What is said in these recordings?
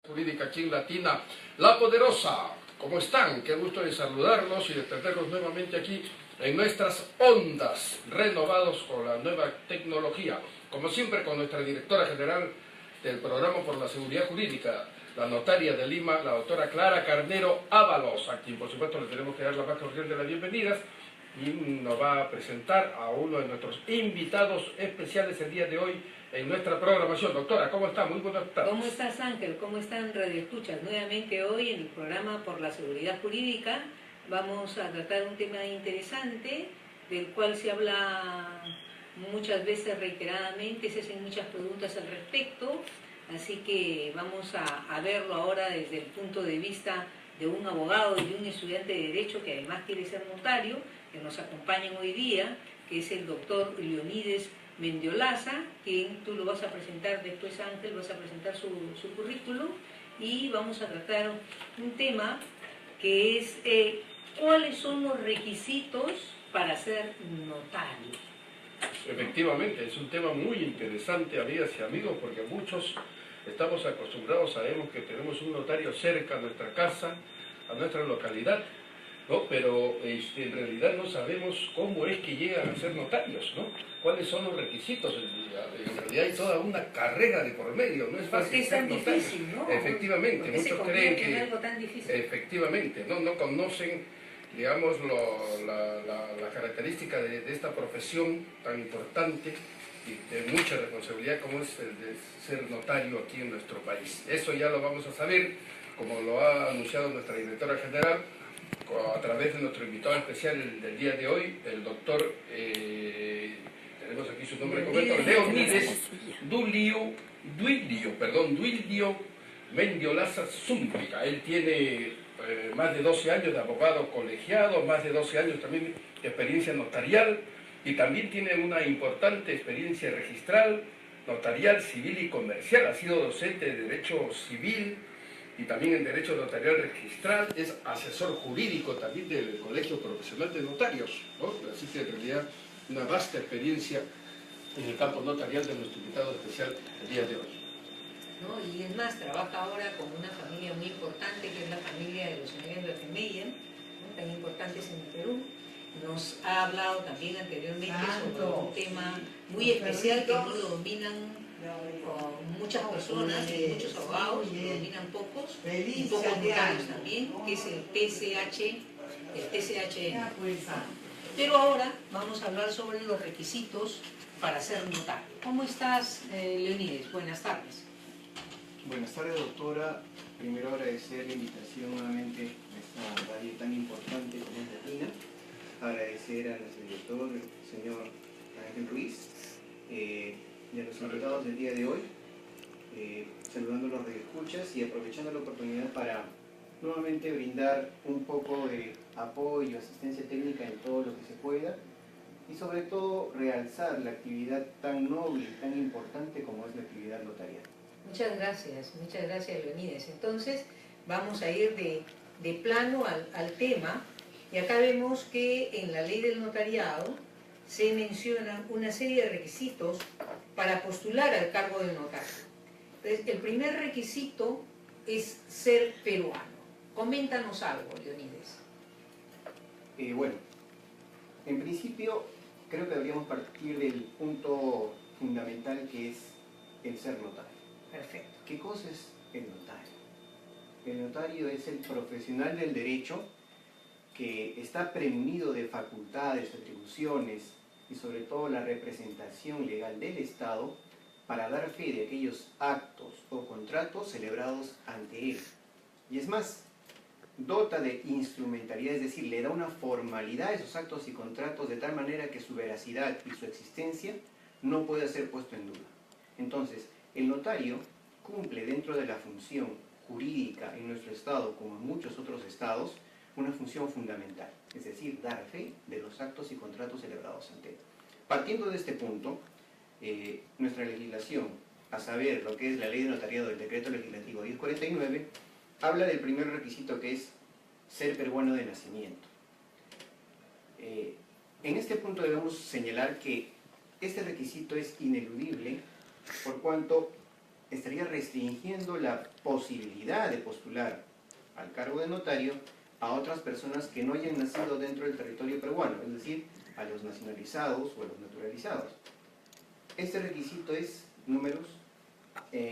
Jurídica aquí en Latina, La Poderosa. ¿Cómo están? Qué gusto de saludarlos y de tenerlos nuevamente aquí en nuestras ondas, renovados con la nueva tecnología. Como siempre, con nuestra directora general del Programa por la Seguridad Jurídica, la notaria de Lima, la doctora Clara Carnero Ábalos, a quien por supuesto le tenemos que dar la más cordial de las bienvenidas, y nos va a presentar a uno de nuestros invitados especiales el día de hoy en nuestra programación. Doctora, ¿cómo está? Muy buenas tardes. ¿Cómo estás, Ángel? ¿Cómo están radioescuchas? Nuevamente hoy en el programa por la seguridad jurídica vamos a tratar un tema interesante del cual se habla muchas veces reiteradamente, se hacen muchas preguntas al respecto, así que vamos a verlo ahora desde el punto de vista de un abogado y de un estudiante de Derecho que además quiere ser notario, que nos acompañan hoy día, que es el doctor Leonides Mendiolaza, quien tú lo vas a presentar después, Ángel, vas a presentar su currículum, y vamos a tratar un tema que es ¿cuáles son los requisitos para ser notario? Efectivamente, es un tema muy interesante, amigas y amigos, porque muchos estamos acostumbrados, sabemos que tenemos un notario cerca a nuestra casa, a nuestra localidad, ¿no? Pero en realidad no sabemos cómo es que llegan a ser notarios, ¿no? ¿Cuáles son los requisitos? En realidad hay toda una carrera de por medio, no es fácil ser notario. Difícil, ¿no? Efectivamente, muchos creen que algo tan difícil. Efectivamente, no conocen, digamos, la característica de esta profesión tan importante y de mucha responsabilidad como es el de ser notario aquí en nuestro país. Eso ya lo vamos a saber, como lo ha anunciado nuestra directora general, a través de nuestro invitado especial del día de hoy, el doctor, tenemos aquí su nombre completo, Leonides Duilio Mendiolaza Zúñiga. Él tiene más de 12 años de abogado colegiado, más de 12 años también de experiencia notarial, y también tiene una importante experiencia registral, notarial, civil y comercial. Ha sido docente de Derecho Civil y también en Derecho Notarial Registral, es asesor jurídico también del Colegio Profesional de Notarios, ¿no? Así que en realidad una vasta experiencia en el campo notarial de nuestro invitado especial el día de hoy. ¿No? Y es más, trabaja ahora con una familia muy importante, que es la familia de los señores Rafemeyer, ¿no? Tan importantes en el Perú. Nos ha hablado también anteriormente sobre un tema muy especial que no lo dominan muchas personas, muchos abogados, lo dominan pocos, y pocos notarios también, que es el TCHN. Pero ahora vamos a hablar sobre los requisitos para ser notario. ¿Cómo estás, Leonides? Buenas tardes. Buenas tardes, doctora. Primero agradecer la invitación nuevamente a esta radio tan importante como es Latina. Agradecer a nuestro director, el señor Ángel Ruiz, y a los invitados del día de hoy, saludando a los radioescuchas y aprovechando la oportunidad para nuevamente brindar un poco de apoyo, asistencia técnica en todo lo que se pueda, y sobre todo realzar la actividad tan noble y tan importante como es la actividad notarial. Muchas gracias, Leonides. Entonces vamos a ir de plano al tema, y acá vemos que en la ley del notariado se mencionan una serie de requisitos para postular al cargo de notario. Entonces, el primer requisito es ser peruano. Coméntanos algo, Leonides. Bueno, en principio creo que deberíamos partir del punto fundamental que es el ser notario. Perfecto. ¿Qué cosa es el notario? El notario es el profesional del derecho que está premunido de facultades, atribuciones y sobre todo la representación legal del Estado para dar fe de aquellos actos o contratos celebrados ante él. Y es más, dota de instrumentalidad, es decir, le da una formalidad a esos actos y contratos de tal manera que su veracidad y su existencia no puede ser puesto en duda. Entonces, el notario cumple dentro de la función jurídica en nuestro Estado, como en muchos otros estados, una función fundamental, es decir, dar fe de los actos y contratos celebrados ante él. Partiendo de este punto, nuestra legislación, a saber lo que es la Ley de Notariado, el Decreto Legislativo 1049, habla del primer requisito, que es ser peruano de nacimiento. En este punto debemos señalar que este requisito es ineludible, por cuanto estaría restringiendo la posibilidad de postular al cargo de notario a otras personas que no hayan nacido dentro del territorio peruano, es decir, a los nacionalizados o a los naturalizados. Este requisito es números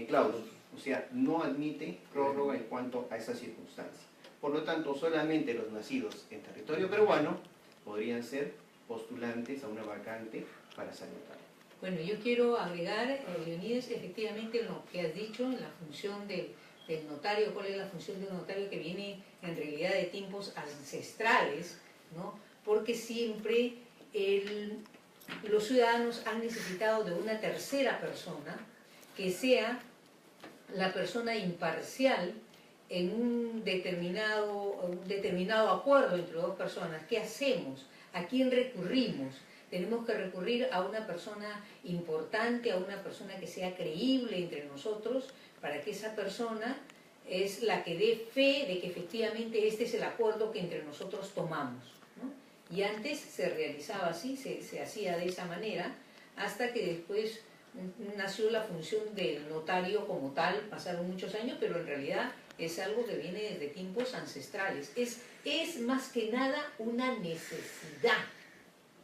clausus, o sea, no admite prórroga en cuanto a esa circunstancia. Por lo tanto, solamente los nacidos en territorio peruano podrían ser postulantes a una vacante para ser notario. Bueno, yo quiero agregar, Leonides, efectivamente lo que has dicho en la función del notario, cuál es la función de un notario que viene en realidad de tiempos ancestrales, ¿no? Porque siempre los ciudadanos han necesitado de una tercera persona que sea la persona imparcial en un determinado acuerdo entre dos personas. ¿Qué hacemos? ¿A quién recurrimos? Tenemos que recurrir a una persona importante, a una persona que sea creíble entre nosotros, para que esa persona es la que dé fe de que efectivamente este es el acuerdo que entre nosotros tomamos, ¿no? Y antes se realizaba así, se hacía de esa manera, hasta que después nació la función del notario como tal. Pasaron muchos años, pero en realidad es algo que viene desde tiempos ancestrales. Es más que nada una necesidad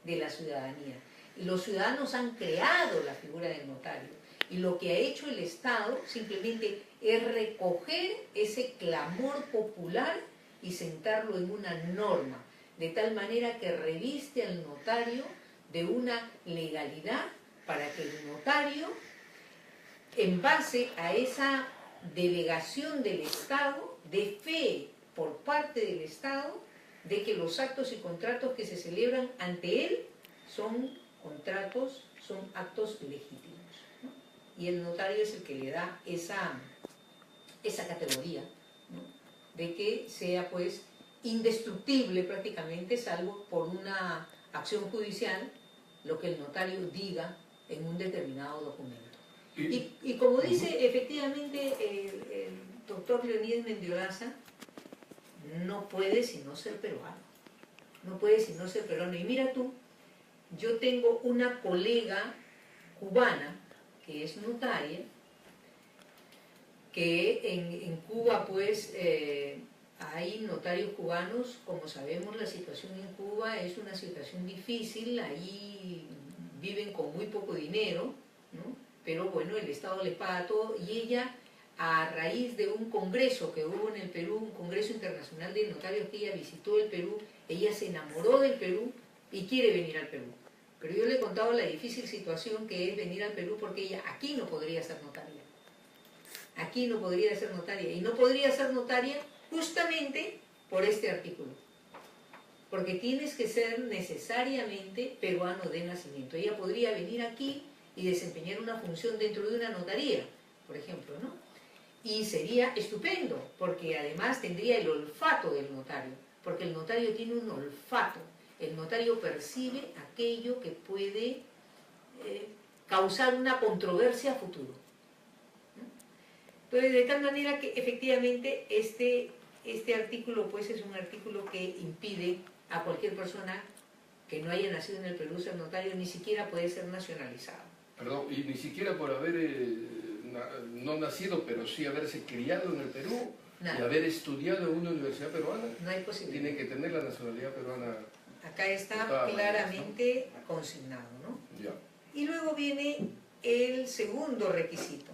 de la ciudadanía. Los ciudadanos han creado la figura del notario y lo que ha hecho el Estado simplemente es recoger ese clamor popular y sentarlo en una norma, de tal manera que reviste al notario de una legalidad para que el notario, en base a esa delegación del Estado, de fe por parte del Estado, de que los actos y contratos que se celebran ante él son contratos, son actos legítimos, ¿no? Y el notario es el que le da esa categoría, ¿no? De que sea pues indestructible prácticamente, salvo por una acción judicial, lo que el notario diga en un determinado documento. Y como dice efectivamente el doctor Leonides Mendiolaza, no puede sino ser peruano. No puede sino ser peruano. Y mira tú, yo tengo una colega cubana que es notaria, que en Cuba pues hay notarios cubanos. Como sabemos, la situación en Cuba es una situación difícil, ahí viven con muy poco dinero, ¿no? Pero bueno, el Estado les paga todo, y ella, a raíz de un congreso que hubo en el Perú, un congreso internacional de notarios que ella visitó el Perú, ella se enamoró del Perú y quiere venir al Perú. Pero yo le he contado la difícil situación que es venir al Perú, porque ella aquí no podría ser notaria. Aquí no podría ser notaria, y no podría ser notaria justamente por este artículo, porque tienes que ser necesariamente peruano de nacimiento. Ella podría venir aquí y desempeñar una función dentro de una notaría, por ejemplo, ¿no? Y sería estupendo, porque además tendría el olfato del notario, porque el notario tiene un olfato. El notario percibe aquello que puede causar una controversia a futuro, ¿no? Entonces, de tal manera que efectivamente este artículo pues es un artículo que impide a cualquier persona que no haya nacido en el Perú ser notario, ni siquiera puede ser nacionalizado. Perdón, y ni siquiera por haber no nacido, pero sí haberse criado en el Perú. Nada. Y haber estudiado en una universidad peruana. No hay posibilidad. Tiene que tener la nacionalidad peruana. Acá está claramente consignado, ¿no? Ya. Y luego viene el segundo requisito,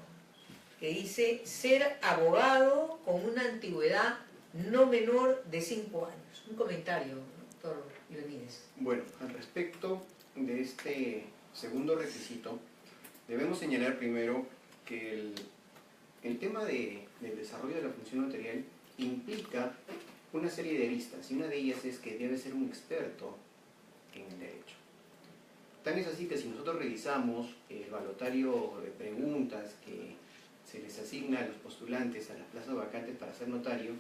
que dice ser abogado con una antigüedad no menor de 5 años. Un comentario, doctor Leonides. Bueno, al respecto de este segundo requisito, debemos señalar primero que el tema del desarrollo de la función notarial implica una serie de aristas, y una de ellas es que debe ser un experto en el derecho. Tan es así que si nosotros revisamos el balotario de preguntas que se les asigna a los postulantes a las plazas vacantes para ser notario,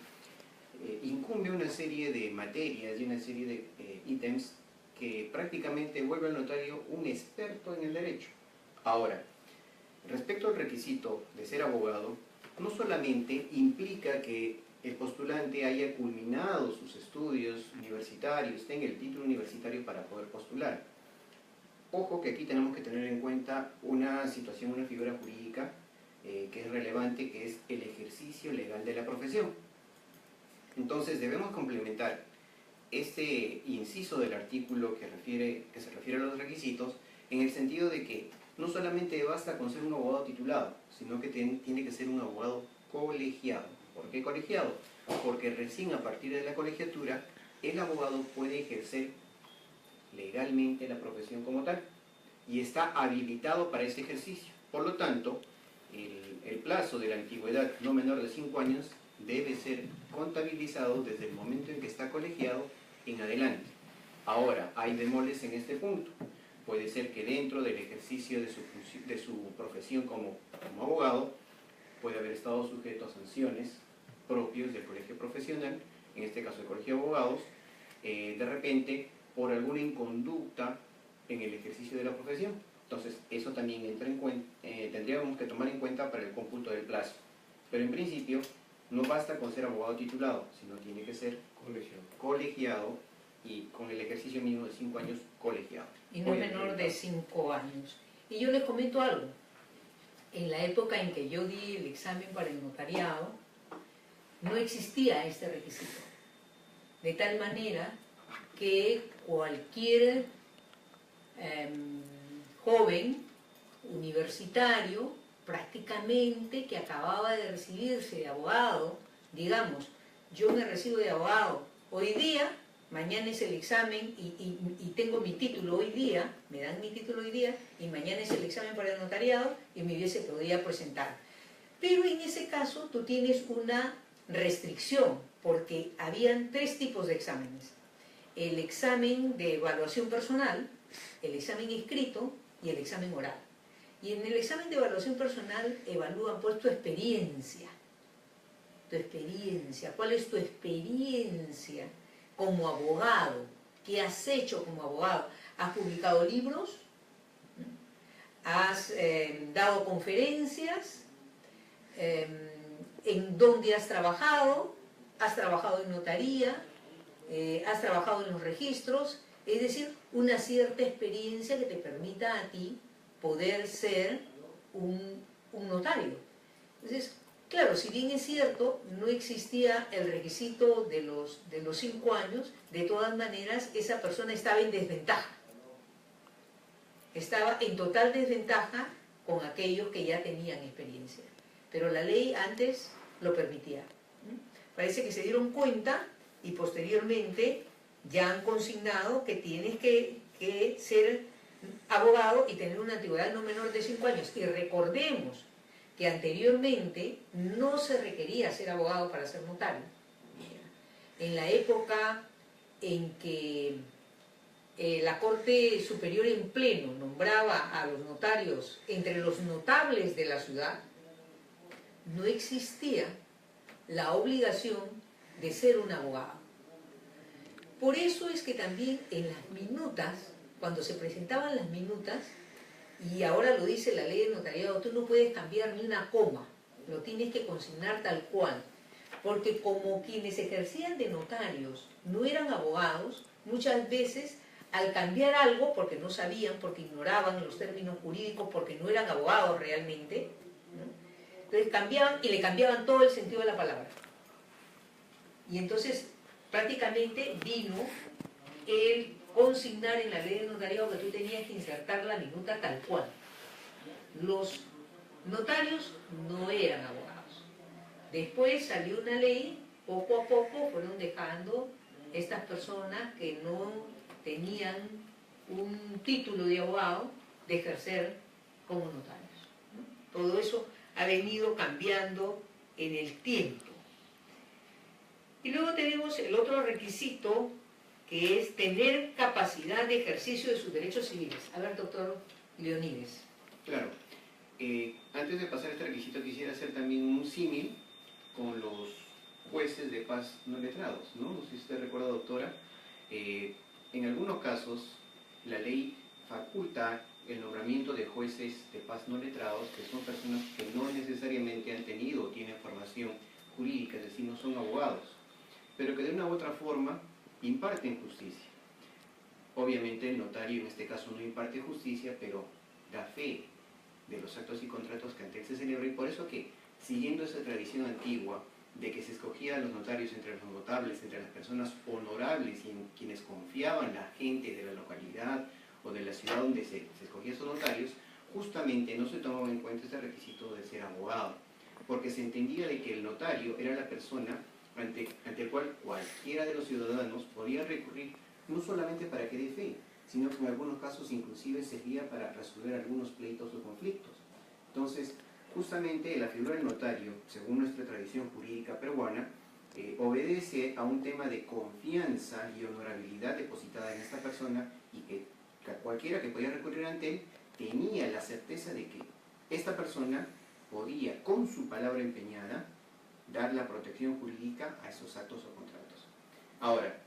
incumbe una serie de materias y una serie de ítems que prácticamente vuelve al notario un experto en el derecho. Ahora, respecto al requisito de ser abogado, no solamente implica que el postulante haya culminado sus estudios universitarios, tenga el título universitario para poder postular. Ojo que aquí tenemos que tener en cuenta una situación, una figura jurídica que es relevante, que es el ejercicio legal de la profesión. Entonces debemos complementar este inciso del artículo que se refiere a los requisitos, en el sentido de que no solamente basta con ser un abogado titulado, sino que tiene que ser un abogado colegiado. ¿Por qué colegiado? Porque recién a partir de la colegiatura el abogado puede ejercer legalmente la profesión como tal y está habilitado para ese ejercicio. Por lo tanto, el plazo de la antigüedad no menor de 5 años debe ser contabilizado desde el momento en que está colegiado en adelante. Ahora, hay bemoles en este punto. Puede ser que dentro del ejercicio de su profesión como abogado puede haber estado sujeto a sanciones propios del colegio profesional, en este caso el colegio de abogados, de repente por alguna inconducta en el ejercicio de la profesión. Entonces, eso también entra en cuenta, tendríamos que tomar en cuenta para el cómputo del plazo. Pero en principio, no basta con ser abogado titulado, sino tiene que ser colegiado y con el ejercicio mínimo de 5 años colegiado. Y no menor de 5 años. Y yo les comento algo. En la época en que yo di el examen para el notariado, no existía este requisito. De tal manera que cualquier joven universitario, prácticamente que acababa de recibirse de abogado, digamos, yo me recibo de abogado hoy día, mañana es el examen y tengo mi título hoy día, me dan mi título hoy día y mañana es el examen para el notariado y me hubiese podido presentar. Pero en ese caso tú tienes una restricción porque habían 3 tipos de exámenes. El examen de evaluación personal, el examen escrito y el examen oral. Y en el examen de evaluación personal evalúan pues tu experiencia. Tu experiencia. ¿Cuál es tu experiencia como abogado? ¿Qué has hecho como abogado? ¿Has publicado libros? ¿Has dado conferencias? ¿En dónde has trabajado? ¿Has trabajado en notaría? ¿Has trabajado en los registros? Es decir, una cierta experiencia que te permita a ti poder ser un notario. Entonces, claro, si bien es cierto, no existía el requisito de los 5 años, de todas maneras esa persona estaba en desventaja. Estaba en total desventaja con aquellos que ya tenían experiencia. Pero la ley antes lo permitía. Parece que se dieron cuenta y posteriormente ya han consignado que tienes que ser abogado y tener una antigüedad no menor de 5 años. Y recordemos que anteriormente no se requería ser abogado para ser notario. En la época en que la Corte Superior en pleno nombraba a los notarios entre los notables de la ciudad, no existía la obligación de ser un abogado. Por eso es que también en las minutas, cuando se presentaban las minutas, y ahora lo dice la ley de notariado, tú no puedes cambiar ni una coma, lo tienes que consignar tal cual. Porque como quienes ejercían de notarios no eran abogados, muchas veces al cambiar algo, porque no sabían, porque ignoraban los términos jurídicos, porque no eran abogados realmente, ¿no? Entonces cambiaban y le cambiaban todo el sentido de la palabra. Y entonces prácticamente vino el consignar en la ley de notariado que tú tenías que insertar la minuta tal cual. Los notarios no eran abogados. Después salió una ley, poco a poco fueron dejando estas personas que no tenían un título de abogado de ejercer como notarios, ¿no? Todo eso ha venido cambiando en el tiempo. Y luego tenemos el otro requisito, que es tener capacidad de ejercicio de sus derechos civiles. A ver, doctor Leonides. Claro. Antes de pasar a este requisito, quisiera hacer también un símil con los jueces de paz no letrados, ¿no? No sé si usted recuerda, doctora, en algunos casos la ley faculta el nombramiento de jueces de paz no letrados, que son personas que no necesariamente han tenido o tienen formación jurídica, es decir, no son abogados, pero que de una u otra forma imparten justicia. Obviamente el notario en este caso no imparte justicia, pero da fe de los actos y contratos que antes se celebra, y por eso que, siguiendo esa tradición antigua de que se escogía a los notarios entre los notables, entre las personas honorables y en quienes confiaban la gente de la localidad o de la ciudad donde se escogía esos notarios, justamente no se tomaba en cuenta este requisito de ser abogado, porque se entendía de que el notario era la persona ante el cual cualquiera de los ciudadanos podía recurrir, no solamente para que dé fe, sino que en algunos casos inclusive servía para resolver algunos pleitos o conflictos. Entonces, justamente la figura del notario, según nuestra tradición jurídica peruana, obedece a un tema de confianza y honorabilidad depositada en esta persona, y que cualquiera que podía recurrir ante él tenía la certeza de que esta persona podía, con su palabra empeñada, dar la protección jurídica a esos actos o contratos. Ahora,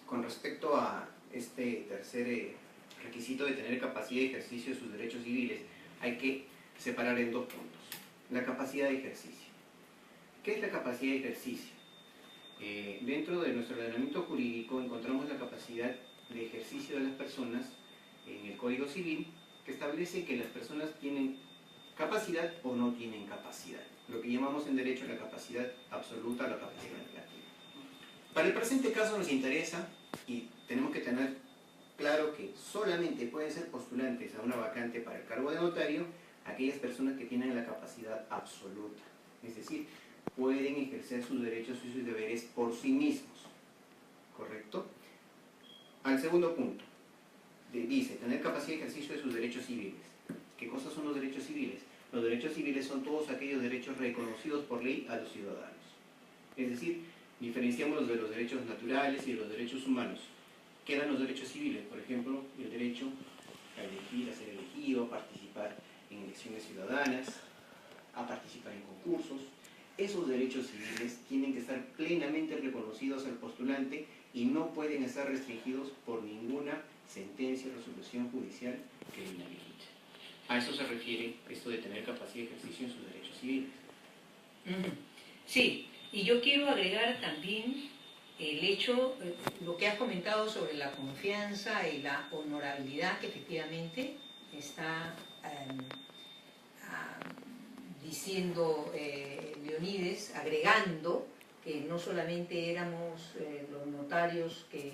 con respecto a este tercer requisito de tener capacidad de ejercicio de sus derechos civiles, hay que separar en dos puntos. La capacidad de ejercicio. ¿Qué es la capacidad de ejercicio? Dentro de nuestro ordenamiento jurídico encontramos la capacidad de ejercicio de las personas en el Código Civil, que establece que las personas tienen capacidad o no tienen capacidad, lo que llamamos en derecho la capacidad absoluta o la capacidad relativa. Para el presente caso nos interesa, y tenemos que tener claro, que solamente pueden ser postulantes a una vacante para el cargo de notario aquellas personas que tienen la capacidad absoluta, es decir, pueden ejercer sus derechos y sus deberes por sí mismos, ¿correcto? Al segundo punto, dice, tener capacidad de ejercicio de sus derechos civiles. ¿Qué cosas son los derechos civiles? Los derechos civiles son todos aquellos derechos reconocidos por ley a los ciudadanos. Es decir, diferenciamos de los derechos naturales y de los derechos humanos. Quedan los derechos civiles, por ejemplo, el derecho a elegir, a ser elegido, a participar en elecciones ciudadanas, a participar en concursos. Esos derechos civiles tienen que estar plenamente reconocidos al postulante y no pueden estar restringidos por ninguna sentencia o resolución judicial que lo inhabilite. A eso se refiere esto de tener capacidad de ejercicio en sus derechos civiles. Sí, y yo quiero agregar también el hecho, lo que has comentado sobre la confianza y la honorabilidad que efectivamente está diciendo Leonides, agregando que no solamente éramos los notarios que,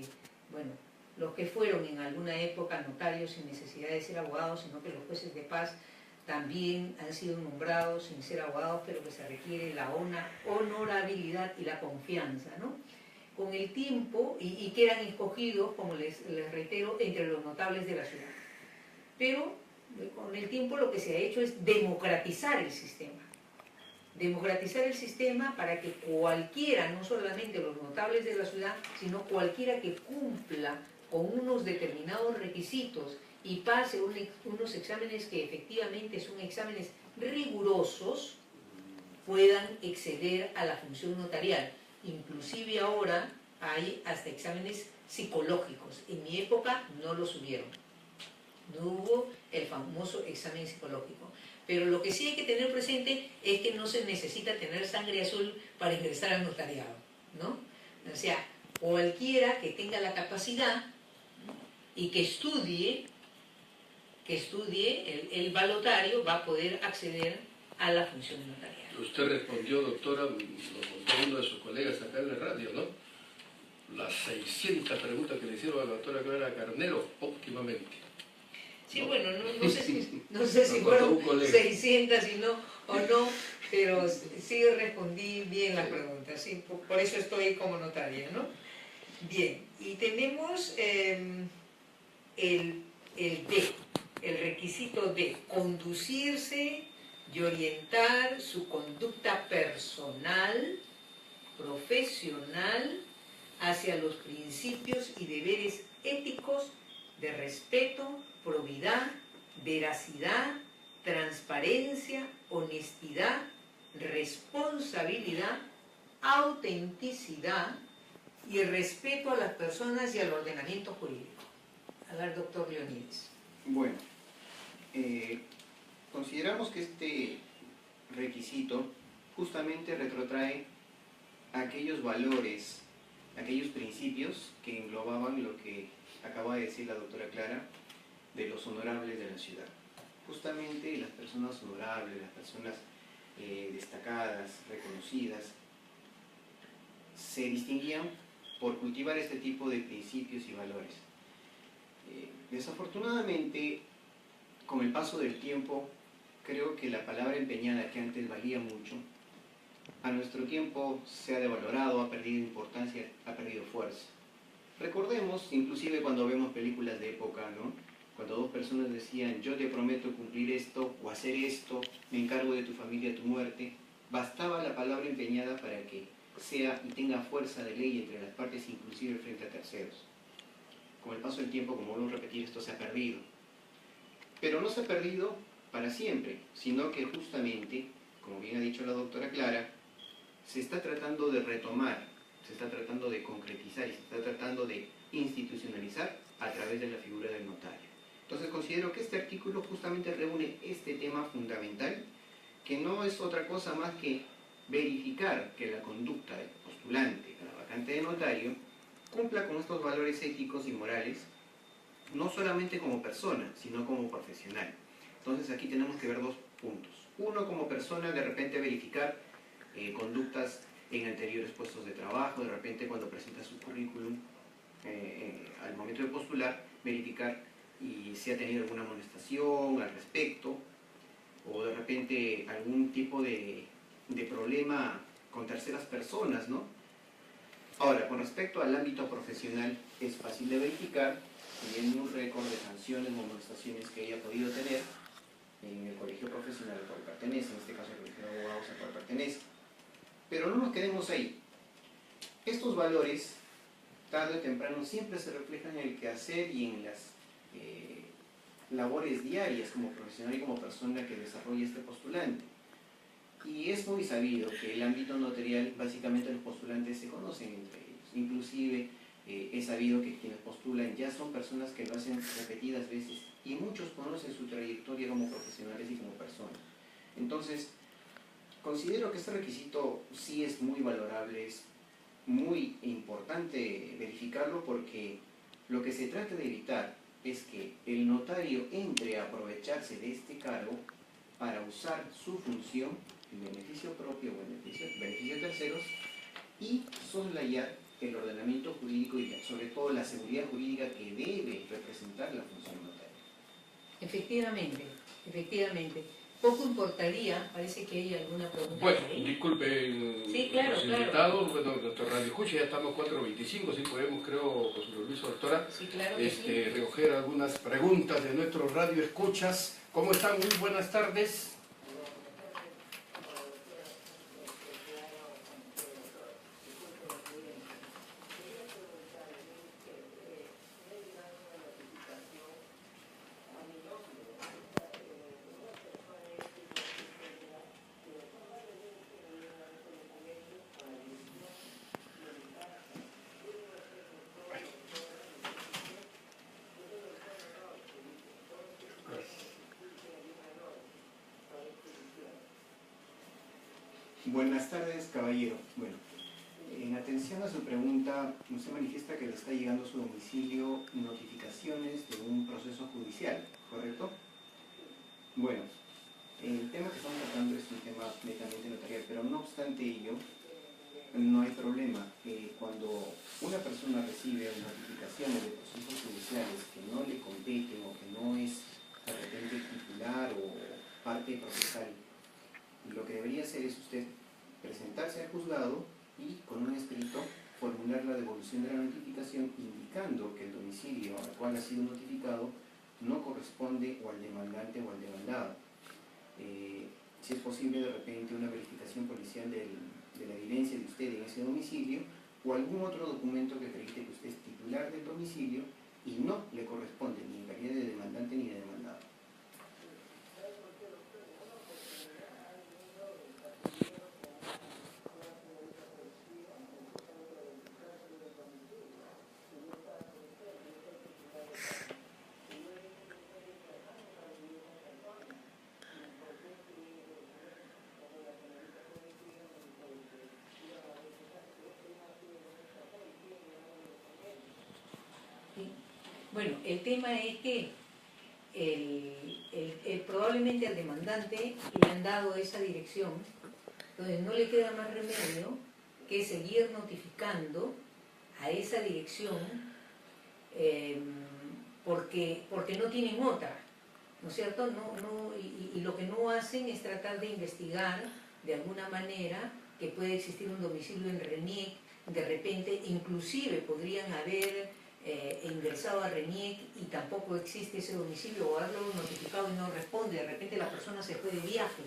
bueno, los que fueron en alguna época notarios sin necesidad de ser abogados, sino que los jueces de paz también han sido nombrados sin ser abogados, pero que se requiere la honorabilidad y la confianza, ¿no? Con el tiempo, y que eran escogidos, como les reitero, entre los notables de la ciudad. Pero con el tiempo lo que se ha hecho es democratizar el sistema. Democratizar el sistema para que cualquiera, no solamente los notables de la ciudad, sino cualquiera que cumpla con unos determinados requisitos y pase unos exámenes que efectivamente son exámenes rigurosos, puedan acceder a la función notarial. Inclusive ahora hay hasta exámenes psicológicos. En mi época no los hubieron. No hubo el famoso examen psicológico. Pero lo que sí hay que tener presente es que no se necesita tener sangre azul para ingresar al notariado, ¿no? O sea, cualquiera que tenga la capacidad y que estudie el balotario va a poder acceder a la función notarial. Usted respondió, doctora, lo contó uno de sus colegas acá en la radio, ¿no? Las 600 preguntas que le hicieron a la doctora Clara Carnero, óptimamente. Sí, bueno, no sé si fueron 600 o no, pero sí respondí bien las preguntas, sí, por eso estoy como notaria, ¿no? Bien, y tenemos el requisito de conducirse y orientar su conducta personal, profesional, hacia los principios y deberes éticos de respeto, probidad, veracidad, transparencia, honestidad, responsabilidad, autenticidad y respeto a las personas y al ordenamiento jurídico. A ver, doctor Leonides. Bueno, consideramos que este requisito justamente retrotrae aquellos valores, aquellos principios que englobaban lo que acaba de decir la doctora Clara de los honorables de la ciudad. justamente las personas honorables, las personas destacadas, reconocidas, se distinguían por cultivar este tipo de principios y valores. Desafortunadamente, con el paso del tiempo, creo que la palabra empeñada, que antes valía mucho, a nuestro tiempo se ha devalorado, ha perdido importancia, ha perdido fuerza. Recordemos, inclusive cuando vemos películas de época, ¿no? Cuando dos personas decían, yo te prometo cumplir esto o hacer esto, me encargo de tu familia, tu muerte, bastaba la palabra empeñada para que sea y tenga fuerza de ley entre las partes, inclusive frente a terceros. Con el paso del tiempo, como vuelvo a repetir, esto se ha perdido. Pero no se ha perdido para siempre, sino que justamente, como bien ha dicho la doctora Clara, se está tratando de retomar, se está tratando de concretizar y se está tratando de institucionalizar a través de la figura del notario. Entonces considero que este artículo justamente reúne este tema fundamental, que no es otra cosa más que verificar que la conducta del postulante a la vacante de notario cumpla con estos valores éticos y morales, no solamente como persona, sino como profesional. Entonces aquí tenemos que ver dos puntos. Uno, como persona, de repente verificar conductas en anteriores puestos de trabajo, de repente cuando presenta su currículum, al momento de postular, verificar y si ha tenido alguna amonestación al respecto, o de repente algún tipo de problema con terceras personas, ¿no? Ahora, con respecto al ámbito profesional, es fácil de verificar, tiene un récord de sanciones o amonestaciones que haya podido tener en el colegio profesional al cual pertenece, en este caso el colegio de abogados al cual pertenece. Pero no nos quedemos ahí. Estos valores, tarde o temprano, siempre se reflejan en el quehacer y en las labores diarias como profesional y como persona que desarrolla este postulante. Y es muy sabido que el ámbito notarial, básicamente los postulantes se conocen entre ellos. Inclusive es sabido que quienes postulan ya son personas que lo hacen repetidas veces y muchos conocen su trayectoria como profesionales y como personas. Entonces, considero que este requisito sí es muy valorable, es muy importante verificarlo porque lo que se trata de evitar es que el notario entre a aprovecharse de este cargo para usar su función en beneficio propio o en beneficio de terceros y soslayar el ordenamiento jurídico y sobre todo la seguridad jurídica que debe representar la función notaria. Efectivamente, efectivamente. Poco importaría, parece que hay alguna pregunta. Bueno, disculpen, sí, claro, los invitados, bueno, nuestro radio escucha, ya estamos 4:25, si podemos, creo, con su permiso, doctora, sí, claro que sí, recoger algunas preguntas de nuestros radio escuchas. ¿Cómo están? Muy buenas tardes. Buenas tardes, caballero. Bueno, en atención a su pregunta, usted manifiesta que le está llegando a su domicilio notificaciones de un proceso judicial, ¿correcto? Bueno, el tema que estamos tratando es un tema netamente notarial, pero no obstante ello, no hay problema. Cuando una persona recibe notificaciones de procesos judiciales que no le competen o que no es de repente titular o parte procesal, lo que debería hacer es usted presentarse al juzgado y con un escrito formular la devolución de la notificación indicando que el domicilio al cual ha sido notificado no corresponde o al demandante o al demandado. Si es posible, de repente una verificación policial de la evidencia de usted en ese domicilio o algún otro documento que acredite que usted es titular del domicilio y no le corresponde ni en calidad de demandante ni de demandado. Bueno, el tema es que probablemente al demandante le han dado esa dirección, entonces no le queda más remedio que seguir notificando a esa dirección porque no tienen otra, ¿no es cierto? Y lo que no hacen es tratar de investigar de alguna manera que puede existir un domicilio en RENIEC, de repente inclusive podrían haber ingresado a RENIEC y tampoco existe ese domicilio, o haberlo notificado y no responde, de repente la persona se fue de viaje.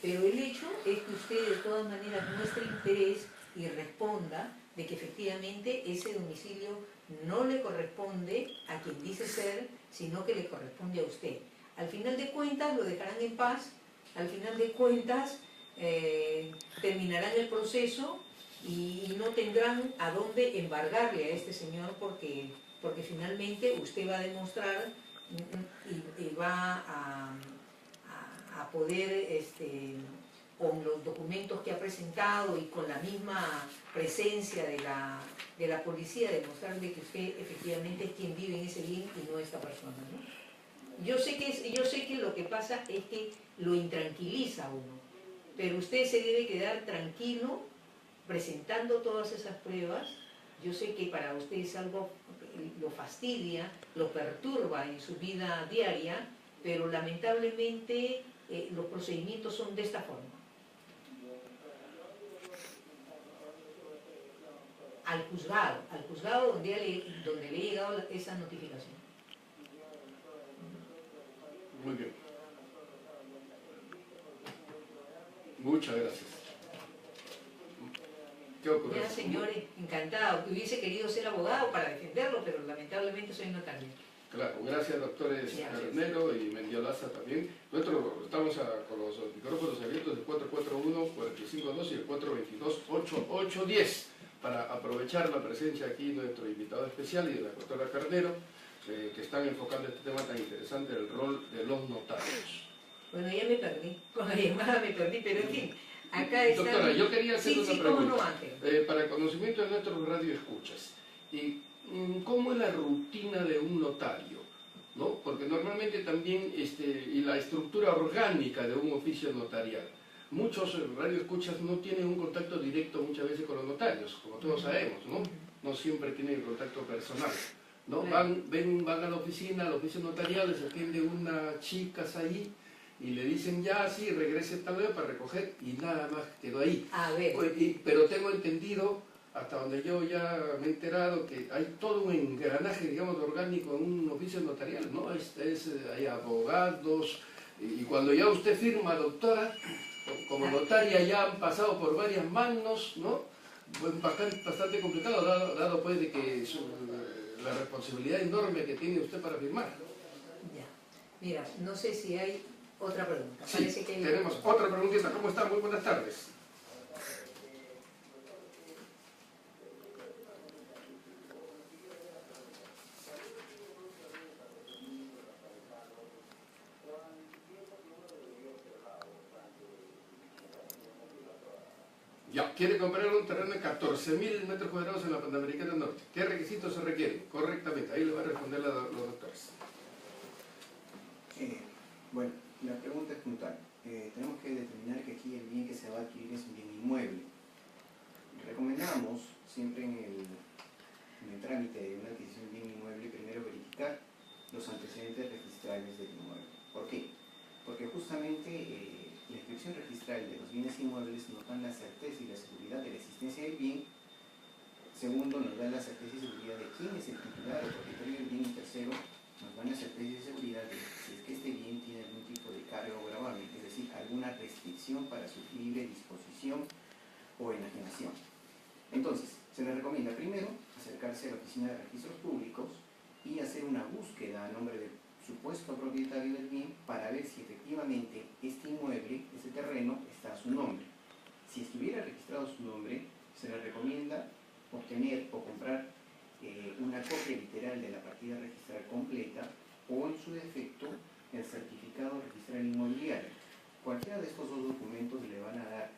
Pero el hecho es que usted de todas maneras muestre interés y responda de que efectivamente ese domicilio no le corresponde a quien dice ser, sino que le corresponde a usted. Al final de cuentas lo dejarán en paz, al final de cuentas terminarán el proceso y no tendrán a dónde embargarle a este señor porque finalmente usted va a demostrar y va a poder, con los documentos que ha presentado y con la misma presencia de la policía, demostrarle que usted efectivamente es quien vive en ese bien y no esta persona, ¿no? Yo sé que lo que pasa es que lo intranquiliza a uno, pero usted se debe quedar tranquilo presentando todas esas pruebas. Yo sé que para usted es algo, lo fastidia, lo perturba en su vida diaria, pero lamentablemente los procedimientos son de esta forma. Al juzgado donde le ha llegado esa notificación. Muy bien. Muchas gracias. ¿Qué ocurre? Ya, señores, encantado. Hubiese querido ser abogado para defenderlo, pero lamentablemente soy notario. Claro, gracias doctores Carnero y Mendiolaza también. Estamos con los micrófonos abiertos del 441-4512 y el 422-8810 para aprovechar la presencia aquí de nuestro invitado especial y de la doctora Carnero, que están enfocando este tema tan interesante, el rol de los notarios. Bueno, ya me perdí, con la llamada me perdí, pero en fin, acá está... Doctora, yo quería hacerle una pregunta, no, para el conocimiento de nuestros radioescuchas. ¿Cómo es la rutina de un notario? ¿No? Porque normalmente también, y la estructura orgánica de un oficio notarial. Muchos radioescuchas no tienen un contacto directo muchas veces con los notarios, como todos sabemos, ¿no? No siempre tienen contacto personal, ¿no? Van a la oficina, al oficio notarial, les atiende una chica ahí y le dicen ya, sí, regrese tal vez para recoger y nada más quedó ahí. A ver. Pero tengo entendido, hasta donde yo ya me he enterado, que hay todo un engranaje, digamos, orgánico en un oficio notarial, ¿no? Hay abogados, y cuando ya usted firma, doctora, como notaria ya han pasado por varias manos, ¿no? Bastante complicado, dado pues de que la responsabilidad enorme que tiene usted para firmar. Ya. Mira, no sé si hay otra pregunta. Sí, parece que tenemos otra preguntita. ¿Cómo están? Muy buenas tardes. Ya, quiere comprar un terreno de 14.000 metros cuadrados en la Panamericana Norte. ¿Qué requisitos se requieren? Correctamente, ahí le va a responder los doctores. Bueno, la pregunta es puntual. Tenemos que determinar que aquí el bien que se va a adquirir es un bien inmueble. Recomendamos siempre en el trámite de una adquisición de bien inmueble primero verificar los antecedentes registrales del inmueble. ¿Por qué? Porque justamente la inscripción registral de los bienes inmuebles nos dan la certeza y la seguridad de la existencia del bien. Segundo, nos da la certeza y seguridad de quién es el titular o propietario del bien. Y tercero, nos dan la certeza y seguridad de si es que este bien tiene algún tipo de cargo gravamen, es decir, alguna restricción para su libre disposición o enajenación. Entonces, se les recomienda primero acercarse a la Oficina de Registros Públicos y hacer una búsqueda a nombre del supuesto propietario del bien para ver si efectivamente este inmueble, este terreno, está a su nombre. Si estuviera registrado su nombre, se les recomienda obtener o comprar una copia literal de la partida registral completa o, en su defecto, el certificado registral inmobiliario. Cualquiera de estos dos documentos le van a dar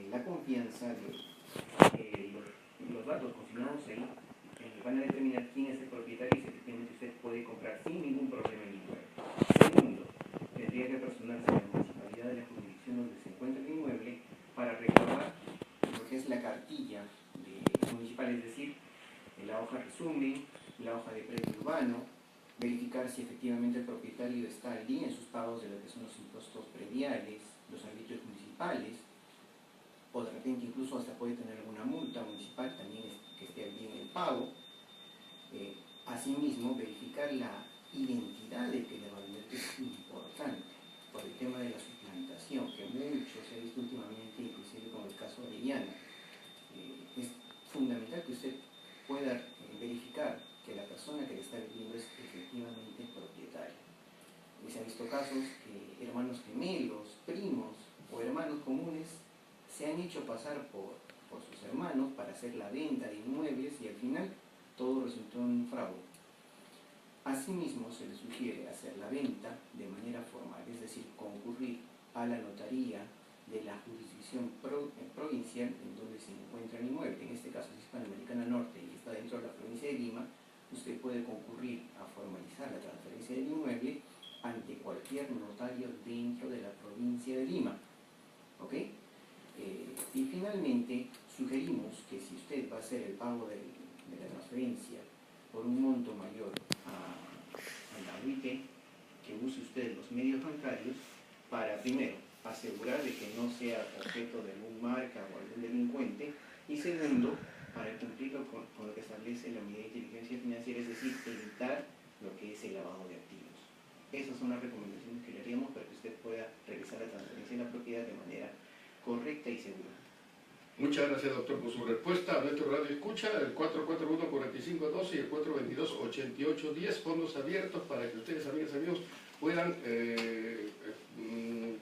la confianza de los datos consignados ahí, van a determinar quién es el propietario y si efectivamente usted puede comprar sin ningún problema el inmueble. Segundo, tendría que personarse en la municipalidad de la jurisdicción donde se encuentra el inmueble para reclamar lo que es la cartilla municipal, es decir, la hoja resumen, la hoja de predio urbano, verificar si efectivamente el propietario está al día en sus pagos de lo que son los impuestos prediales, los arbitrios municipales, o de repente incluso hasta puede tener alguna multa municipal también que esté al día en el pago. Asimismo, verificar la identidad del que le va a vender, que es importante, por el tema de la suplantación, que mucho se ha visto últimamente, inclusive con el caso de Ariana. Es fundamental que usted pueda verificar que la persona que le está vendiendo es efectivamente propietaria. Se han visto casos que hermanos gemelos, primos o hermanos comunes se han hecho pasar por sus hermanos para hacer la venta de inmuebles y al final todo resultó en un fraude. Asimismo, se le sugiere hacer la venta de manera formal, es decir, concurrir a la notaría de la jurisdicción provincial en donde se encuentra el inmueble. En este caso es Hispanoamericana Norte y está dentro de la provincia de Lima. Usted puede concurrir a formalizar la transferencia del inmueble ante cualquier notario dentro de la provincia de Lima. ¿Ok? Y finalmente, sugerimos que si usted va a hacer el pago de la transferencia por un monto mayor a la UIT, que use usted los medios bancarios para, primero, asegurar de que no sea objeto de algún marca o algún delincuente, y segundo, para cumplir con lo que establece la medida de inteligencia financiera, es decir, evitar lo que es el lavado de activos. Esas son las recomendaciones que le haríamos para que usted pueda realizar la transferencia de la propiedad de manera correcta y segura. Muchas gracias, doctor, por su respuesta. A nuestro radio escucha, el 441-4512 y el 422-8810, fondos abiertos para que ustedes, amigas y amigos, puedan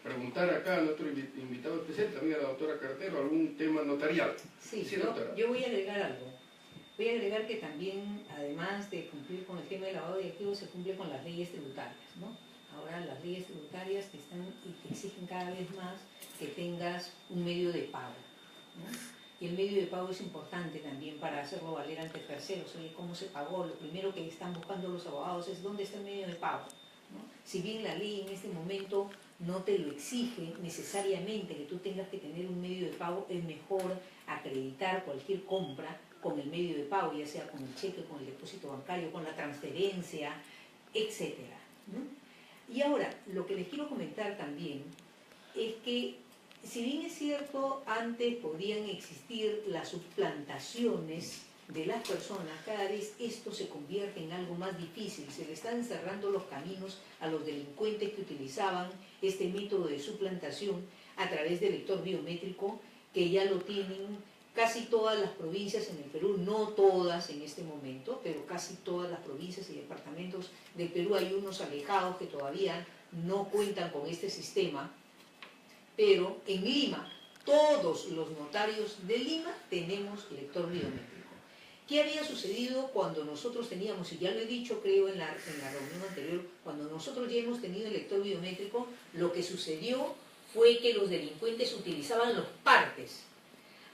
preguntar acá a nuestro invitado especial, también a la doctora Cartero, algún tema notarial. Sí, Sí, doctora. yo voy a agregar algo. Voy a agregar que también, además de cumplir con el tema del lavado de activos, se cumple con las leyes tributarias, ¿no? Ahora las leyes tributarias te exigen cada vez más que tengas un medio de pago, ¿no? Y el medio de pago es importante también para hacerlo valer ante terceros. Oye, ¿cómo se pagó? Lo primero que están buscando los abogados es dónde está el medio de pago, ¿no? Si bien la ley en este momento no te lo exige necesariamente que tú tengas que tener un medio de pago, es mejor acreditar cualquier compra con el medio de pago, ya sea con el cheque, con el depósito bancario, con la transferencia, etcétera, ¿no? Y ahora, lo que les quiero comentar también es que, si bien es cierto, antes podían existir las suplantaciones de las personas, cada vez esto se convierte en algo más difícil. Se le están cerrando los caminos a los delincuentes que utilizaban este método de suplantación a través del lector biométrico, que ya lo tienen casi todas las provincias en el Perú, no todas en este momento, pero casi todas las provincias y departamentos del Perú. Hay unos alejados que todavía no cuentan con este sistema, pero en Lima, todos los notarios de Lima tenemos lector biométrico. ¿Qué había sucedido cuando nosotros teníamos, y ya lo he dicho creo en la reunión anterior, cuando nosotros ya hemos tenido el lector biométrico? Lo que sucedió fue que los delincuentes utilizaban los partes,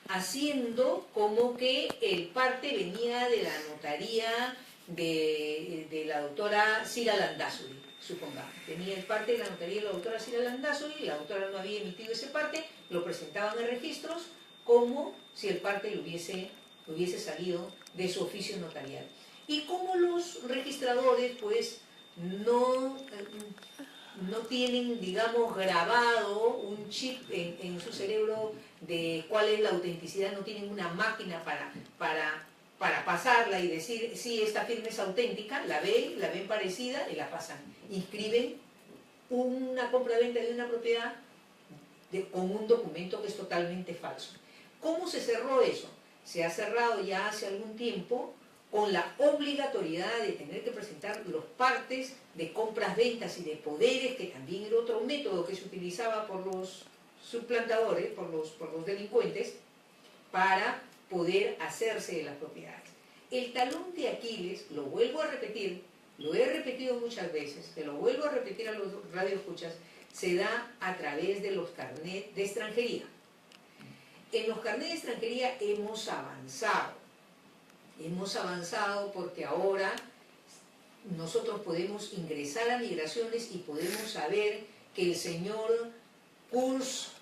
haciendo como que el parte venía de la notaría de la doctora Cira Landázuri, supongamos. Tenía el parte de la notaría de la doctora Cira Landázuri, la doctora no había emitido ese parte, lo presentaban en registros como si el parte lo hubiese salido de su oficio notarial. Y como los registradores pues no tienen, digamos, grabado un chip en su cerebro de cuál es la autenticidad, no tienen una máquina para pasarla y decir, sí, esta firma es auténtica, la ven parecida y la pasan. Inscriben una compra-venta de una propiedad con un documento que es totalmente falso. ¿Cómo se cerró eso? Se ha cerrado ya hace algún tiempo con la obligatoriedad de tener que presentar los partes de compras, ventas y de poderes, que también era otro método que se utilizaba por los suplantadores, por los delincuentes, para poder hacerse de las propiedades. El talón de Aquiles, lo vuelvo a repetir, lo he repetido muchas veces, te lo vuelvo a repetir a los radioescuchas, se da a través de los carnets de extranjería. En los carnets de extranjería hemos avanzado porque ahora nosotros podemos ingresar a Migraciones y podemos saber que el señor Urs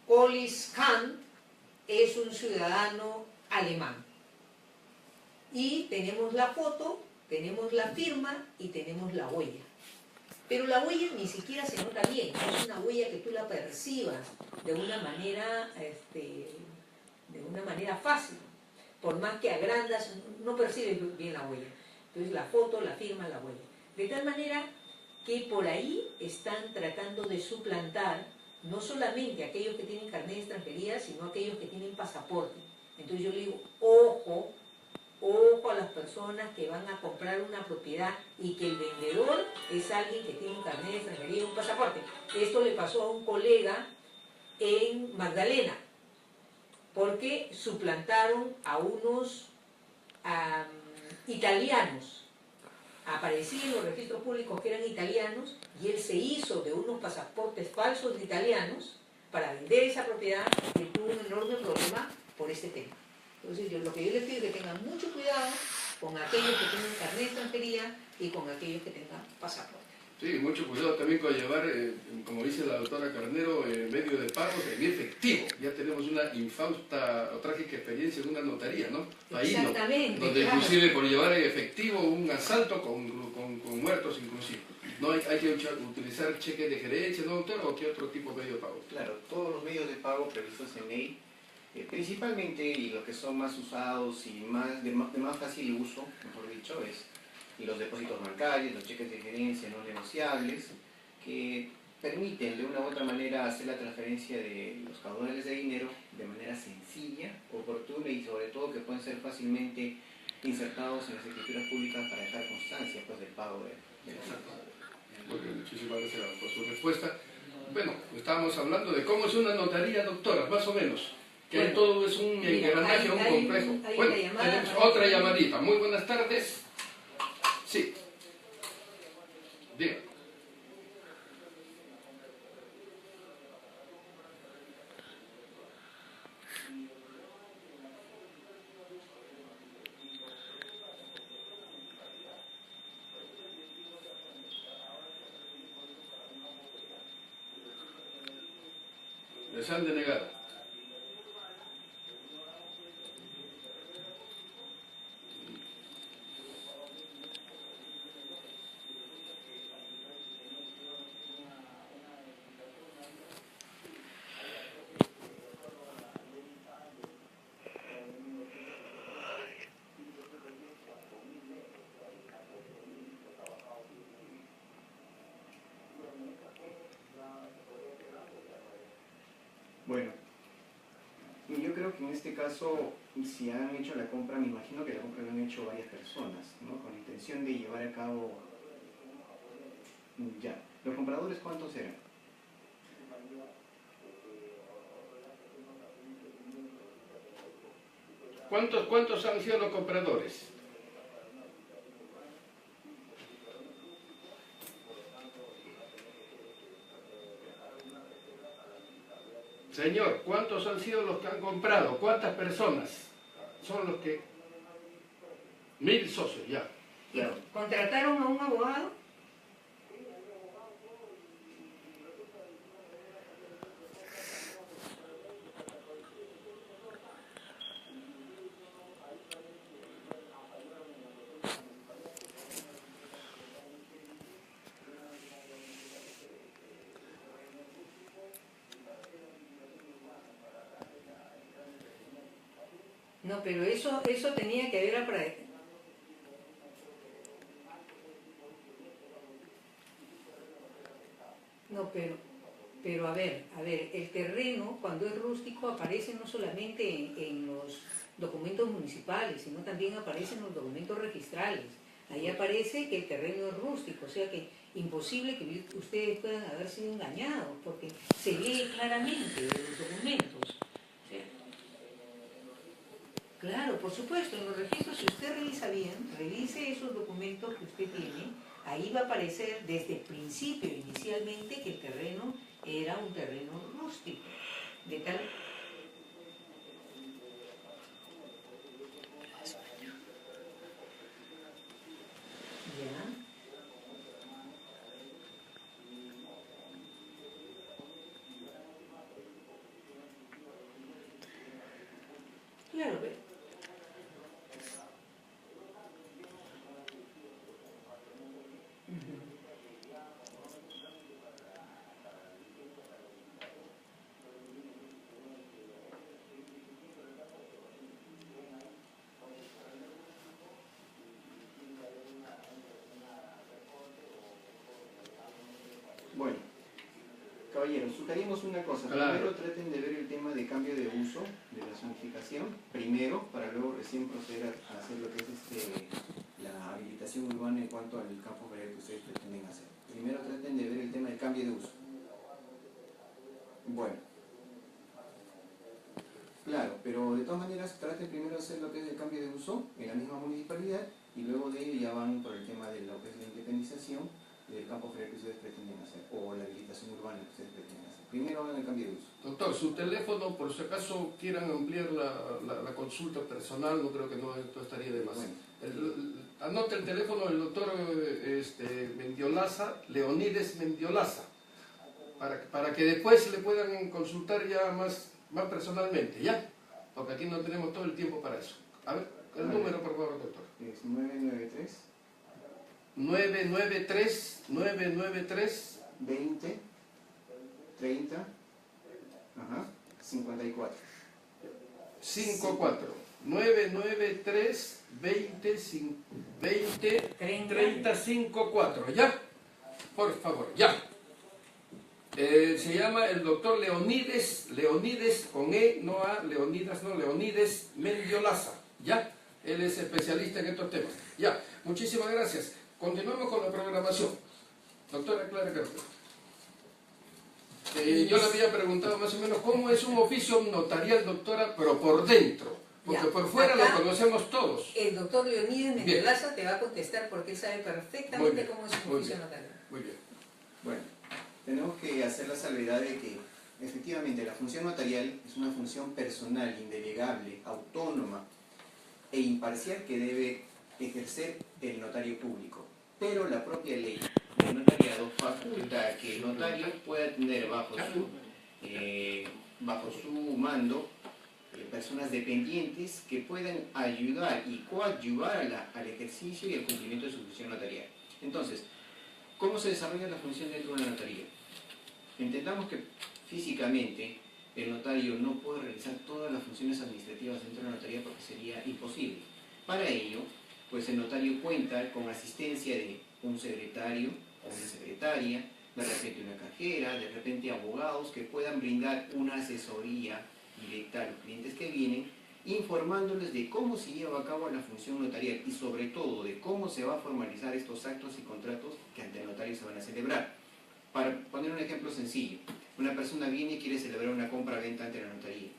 Collis Kahn es un ciudadano alemán. Y tenemos la foto, tenemos la firma y tenemos la huella. Pero la huella ni siquiera se nota bien, es una huella que tú la percibas de una manera fácil. Por más que agrandas, no percibes bien la huella. Entonces la foto, la firma, la huella. De tal manera que por ahí están tratando de suplantar no solamente aquellos que tienen carnet de extranjería, sino aquellos que tienen pasaporte. Entonces yo le digo, ojo a las personas que van a comprar una propiedad y que el vendedor es alguien que tiene un carnet de extranjería y un pasaporte. Esto le pasó a un colega en Magdalena, porque suplantaron a unos italianos. Aparecía en los registros públicos que eran italianos y él se hizo de unos pasaportes falsos de italianos para vender esa propiedad y tuvo un enorme problema por este tema. Entonces lo que yo les pido es que tengan mucho cuidado con aquellos que tengan carnet de extranjería y con aquellos que tengan pasaporte. Sí, mucho cuidado también con llevar, como dice la doctora Carnero, medio de pagos en efectivo. Ya tenemos una infausta o trágica experiencia en una notaría, ¿no? Ahí, exactamente. Donde claro, inclusive por llevar en efectivo un asalto con muertos inclusive. No hay que utilizar cheques de gerencia, ¿no, doctor? ¿O qué otro tipo de medio de pago? Claro, todos los medios de pago previstos en ley, principalmente, y los que son más usados y de más fácil uso, mejor dicho, es los depósitos bancarios, los cheques de gerencia no negociables, que permiten de una u otra manera hacer la transferencia de los caudales de dinero de manera sencilla, oportuna y sobre todo que pueden ser fácilmente insertados en las escrituras públicas para dejar constancia pues, del pago de los impuestos. Muy bien, muchísimas gracias por su respuesta. Bueno, estábamos hablando de cómo es una notaría, doctora, más o menos. Que bueno, todo es un engranaje, un complejo. Bueno, tenemos otra llamadita. Muy buenas tardes. Sí. Diga. Les han denegado. Bueno, yo creo que en este caso, si han hecho la compra, me imagino que la compra la han hecho varias personas, ¿no? Con la intención de llevar a cabo... Ya, ¿los compradores cuántos eran? ¿Cuántos han sido los compradores? Señor, ¿cuántos han sido los que han comprado? ¿Cuántas personas son los que...? 1000 socios, ya. Claro. ¿Contrataron a un abogado? No, pero eso tenía que haber... No, pero a ver, el terreno cuando es rústico aparece no solamente en los documentos municipales, sino también aparece en los documentos registrales. Ahí aparece que el terreno es rústico, o sea que imposible que ustedes puedan haber sido engañados, porque se lee claramente de los documentos. Claro, por supuesto, en los registros, si usted revisa bien, revise esos documentos que usted tiene, ahí va a aparecer desde el principio, inicialmente, que el terreno era un terreno rústico, de tal... ¿Ya? Caballero, sugerimos una cosa. Claro. Primero traten de ver el tema de cambio de uso, de la zonificación, primero, para luego recién proceder a hacer lo que es la habilitación urbana en cuanto al campo ferial que ustedes pretenden hacer. Primero traten de ver el tema del cambio de uso. Bueno. Claro, pero de todas maneras traten primero de hacer lo que es el cambio de uso en la misma municipalidad y luego de ello ya van por el tema de lo que es la independización del campo ferial que ustedes pretenden hacer o la habilitación urbana que ustedes pretenden hacer. Primero hagan el cambio de uso. Doctor, su teléfono, por si acaso quieran ampliar la consulta personal, no creo que no, esto estaría de más. Bueno, Anote el teléfono del doctor Mendiolaza, Leonides Mendiolaza, para que después le puedan consultar ya más personalmente, ¿ya? Porque aquí no tenemos todo el tiempo para eso. A ver, el número, por favor, doctor. es 993 993 20 30 54. 54 993 20 30 54, ¿ya? Por favor, ya. Se llama el doctor Leonides con E, no A, Leonides Mendiolaza, ¿ya? Él es especialista en estos temas. Ya, muchísimas gracias. Continuamos con la programación. Doctora Clara Carpio. Yo le había preguntado más o menos cómo es un oficio notarial, doctora, pero por dentro. Porque Ya, por fuera acá, lo conocemos todos. El doctor Leonides Mendiolaza te va a contestar porque él sabe perfectamente cómo es un oficio notarial. Muy bien. Bueno, tenemos que hacer la salvedad de que efectivamente la función notarial es una función personal, indelegable, autónoma e imparcial que debe ejercer el notario público. Pero la propia ley del notariado faculta a que el notario pueda tener bajo su mando personas dependientes que puedan ayudar y coadyuvar al ejercicio y al cumplimiento de su función notarial. Entonces, ¿cómo se desarrolla la función dentro de la notaría? Entendamos que físicamente el notario no puede realizar todas las funciones administrativas dentro de la notaría porque sería imposible. Para ello, pues el notario cuenta con asistencia de un secretario o una secretaria, de repente una cajera, de repente abogados que puedan brindar una asesoría directa a los clientes que vienen, informándoles de cómo se lleva a cabo la función notarial y sobre todo de cómo se va a formalizar estos actos y contratos que ante el notario se van a celebrar. Para poner un ejemplo sencillo, una persona viene y quiere celebrar una compra-venta ante la notaría.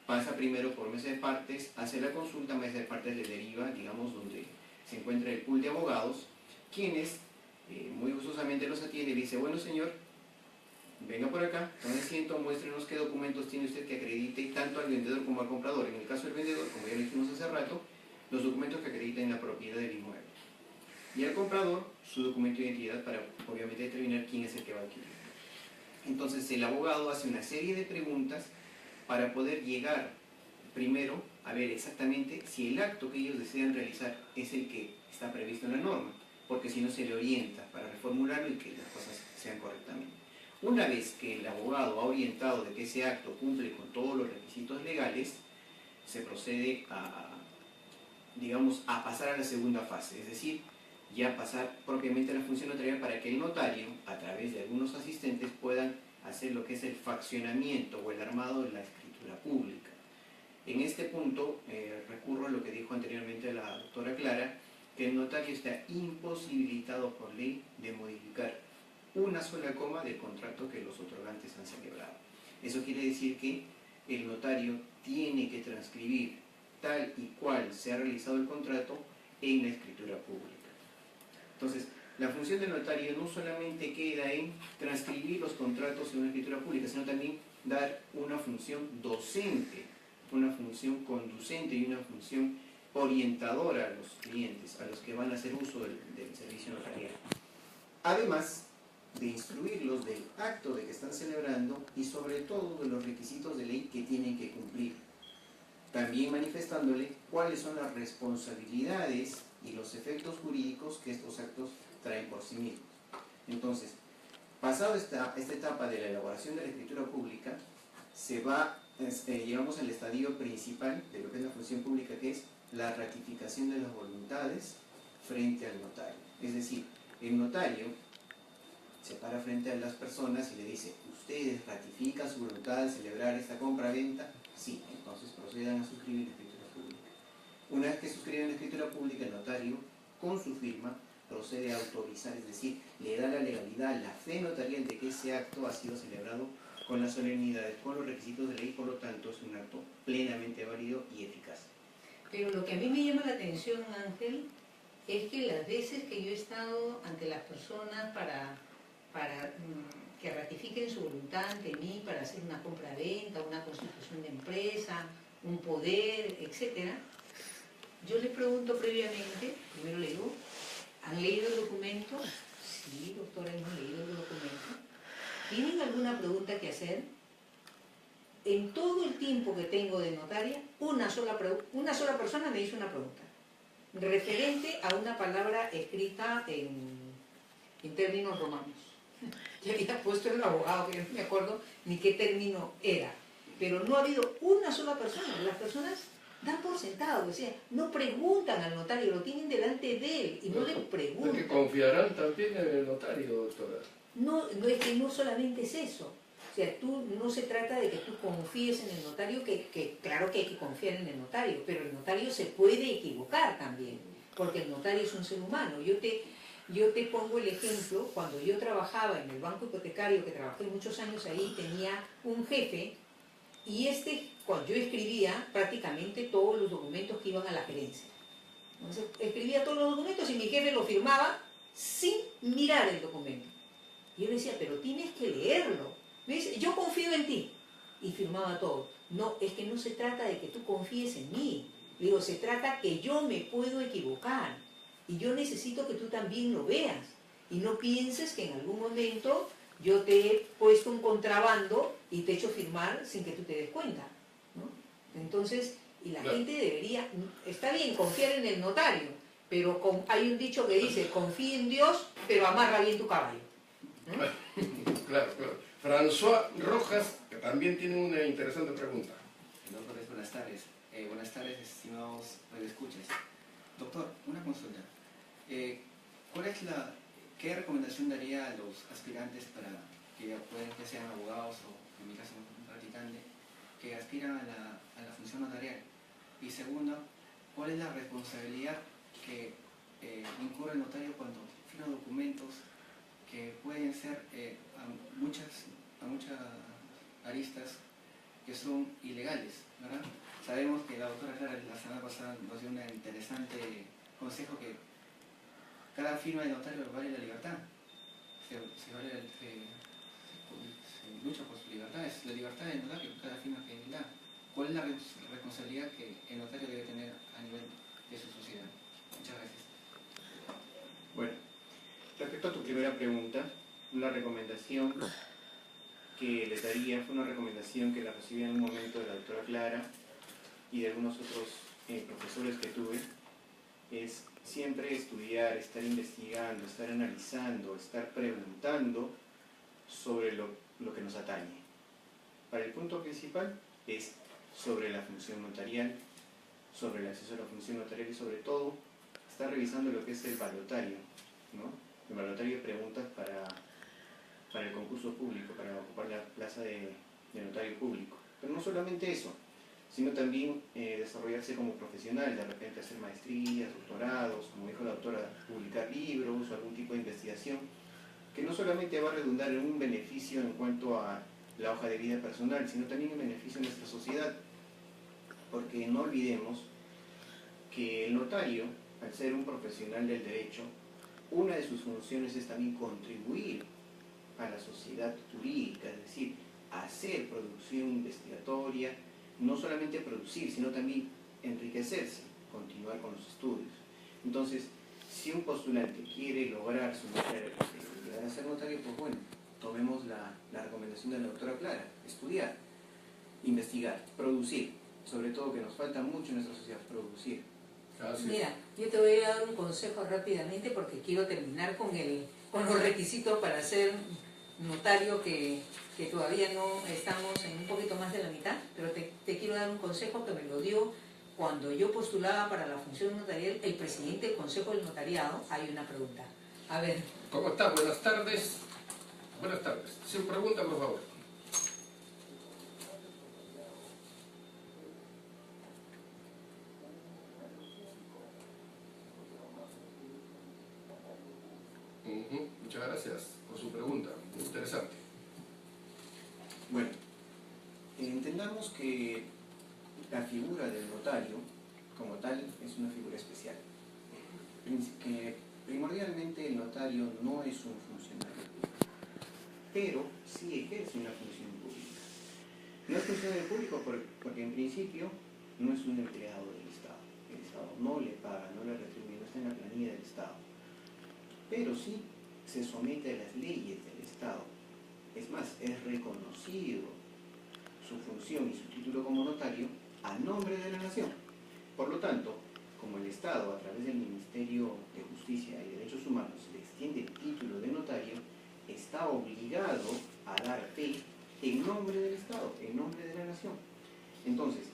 Pasa primero por mesa de partes, hace la consulta, mesa de partes le deriva, digamos, donde se encuentra el pool de abogados, quienes muy gustosamente los atiende y le dice, bueno señor, venga por acá, tome asiento, muéstrenos qué documentos tiene usted que acredite tanto al vendedor como al comprador. En el caso del vendedor, como ya lo dijimos hace rato, los documentos que acrediten la propiedad del inmueble. Y al comprador, su documento de identidad para, obviamente, determinar quién es el que va a adquirir. Entonces, el abogado hace una serie de preguntas para poder llegar, primero, a ver exactamente si el acto que ellos desean realizar es el que está previsto en la norma, porque si no se le orienta para reformularlo y que las cosas sean correctamente. Una vez que el abogado ha orientado de que ese acto cumple con todos los requisitos legales, se procede digamos, a pasar a la segunda fase, es decir, ya pasar propiamente a la función notarial para que el notario, a través de algunos asistentes, puedan hacer lo que es el faccionamiento o el armado de la escritura pública. En este punto recurro a lo que dijo anteriormente la doctora Clara, que el notario está imposibilitado por ley de modificar una sola coma del contrato que los otorgantes han celebrado. Eso quiere decir que el notario tiene que transcribir tal y cual se ha realizado el contrato en la escritura pública. Entonces, la función del notario no solamente queda en transcribir los contratos en una escritura pública, sino también dar una función docente, una función conducente y una función orientadora a los clientes, a los que van a hacer uso del servicio notarial. Además de instruirlos del acto de que están celebrando y sobre todo de los requisitos de ley que tienen que cumplir. También manifestándole cuáles son las responsabilidades y los efectos jurídicos que estos actos traen por sí mismos. Entonces, pasado esta etapa de la elaboración de la escritura pública, llegamos al estadio principal de lo que es la función pública, que es la ratificación de las voluntades frente al notario. Es decir, el notario se para frente a las personas y le dice, ¿ustedes ratifican su voluntad de celebrar esta compra-venta? Sí, entonces procedan a suscribir la escritura pública. Una vez que suscriben la escritura pública, el notario, con su firma, procede a autorizar, es decir, le da la legalidad, la fe notarial de que ese acto ha sido celebrado con las solemnidades, con los requisitos de ley, por lo tanto es un acto plenamente válido y eficaz. Pero lo que a mí me llama la atención, Ángel, es que las veces que yo he estado ante las personas para que ratifiquen su voluntad ante mí para hacer una compra-venta, una constitución de empresa, un poder, etc., yo les pregunto previamente, primero le digo, ¿han leído el documento? Sí, doctora, hemos leído el documento. ¿Tienen alguna pregunta que hacer? En todo el tiempo que tengo de notaria, una sola persona me hizo una pregunta, referente a una palabra escrita en términos romanos. Ya había puesto el abogado, que no me acuerdo ni qué término era. Pero no ha habido una sola persona. Las personas dan por sentado, o sea, no preguntan al notario, lo tienen delante de él y no le preguntan. Porque confiarán también en el notario, doctora. No, es que no solamente es eso. O sea, no se trata de que tú confíes en el notario, que claro que hay que confiar en el notario, pero el notario se puede equivocar también, porque el notario es un ser humano. Yo te pongo el ejemplo, cuando yo trabajaba en el banco hipotecario, que trabajé muchos años ahí, tenía un jefe, y cuando yo escribía prácticamente todos los documentos que iban a la gerencia. Entonces, escribía todos los documentos y mi jefe lo firmaba sin mirar el documento. Y yo le decía, pero tienes que leerlo. Me dice, yo confío en ti. Y firmaba todo. No, es que no se trata de que tú confíes en mí. Digo, se trata que yo me puedo equivocar. Y yo necesito que tú también lo veas. Y no pienses que en algún momento yo te he puesto un contrabando y te he hecho firmar sin que tú te des cuenta, ¿no? Entonces, y la gente debería, está bien confiar en el notario, pero hay un dicho que dice, confía en Dios, pero amarra bien tu caballo, ¿no? Claro. François Rojas, que también tiene una interesante pregunta. Doctores, buenas tardes. Buenas tardes, estimados radioescuchas. Doctor, una consulta. ¿Qué recomendación daría a los aspirantes para que pueden que sean abogados o, en mi caso, un practicante, que aspiran a la función notarial? Y segundo, ¿cuál es la responsabilidad que incurre el notario cuando firma documentos que pueden ser a muchas aristas que son ilegales, ¿verdad? Sabemos que la doctora Clara la semana pasada nos dio un interesante consejo que cada firma de notario vale la libertad. Se lucha por su libertad, es la libertad del notario, cada firma que él da. ¿Cuál es la responsabilidad que el notario debe tener a nivel de su sociedad? Muchas gracias. Bueno, respecto a tu primera pregunta, una recomendación que les daría fue una recomendación que la recibí en un momento de la doctora Clara y de algunos otros profesores que tuve, es siempre estudiar, estar investigando, estar analizando, estar preguntando sobre lo que nos atañe. Para el punto principal es sobre la función notarial, sobre el acceso a la función notarial y sobre todo estar revisando lo que es el balotario, ¿no? El balotario de preguntas para el concurso público, para ocupar la plaza de notario público. Pero no solamente eso, sino también desarrollarse como profesional, de repente hacer maestrías, doctorados, como dijo la doctora, publicar libros o algún tipo de investigación, que no solamente va a redundar en un beneficio en cuanto a la hoja de vida personal, sino también en beneficio de nuestra sociedad. Porque no olvidemos que el notario, al ser un profesional del derecho, una de sus funciones es también contribuir a la sociedad jurídica, es decir, hacer producción investigatoria, no solamente producir, sino también enriquecerse, continuar con los estudios. Entonces, si un postulante quiere lograr su llegar a ser notario, pues bueno, tomemos la recomendación de la doctora Clara, estudiar, investigar, producir, sobre todo que nos falta mucho en nuestra sociedad, producir. Mira, yo te voy a dar un consejo rápidamente porque quiero terminar con los requisitos para ser notario que todavía no estamos en un poquito más de la mitad, pero te quiero dar un consejo que me lo dio cuando yo postulaba para la función notarial el presidente del Consejo del Notariado. Hay una pregunta. A ver. ¿Cómo está? Buenas tardes. Buenas tardes. Sin pregunta, por favor. Muchas gracias por su pregunta. Muy interesante. Bueno, entendamos que la figura del notario, como tal, es una figura especial. Que primordialmente el notario no es un funcionario público, pero sí ejerce una función pública. No es funcionario público porque en principio no es un empleado del Estado. El Estado no le paga, no le retribuye, no está en la planilla del Estado. Pero sí se somete a las leyes del Estado. Es más, es reconocido su función y su título como notario a nombre de la nación. Por lo tanto, como el Estado, a través del Ministerio de Justicia y Derechos Humanos, le extiende el título de notario, está obligado a dar fe en nombre del Estado, en nombre de la nación. Entonces,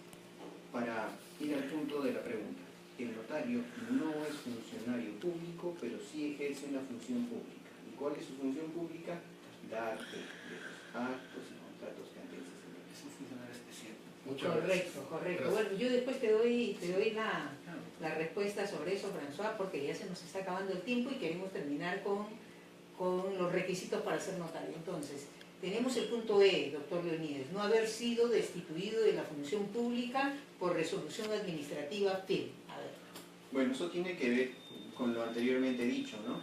para ir al punto de la pregunta, el notario no es funcionario público, pero sí ejerce una función pública. ¿Y cuál es su función pública? Dar fe de los actos y contratos que ante él se celebran. Es un funcionario especial. Muchas Correcto, gracias. correcto. Gracias. Bueno, yo después te doy la respuesta sobre eso, François, porque ya se nos está acabando el tiempo y queremos terminar con los requisitos para ser notario. Entonces, tenemos el punto E, doctor Leonides, no haber sido destituido de la función pública por resolución administrativa fin. A ver. Bueno, eso tiene que ver con lo anteriormente dicho, ¿no?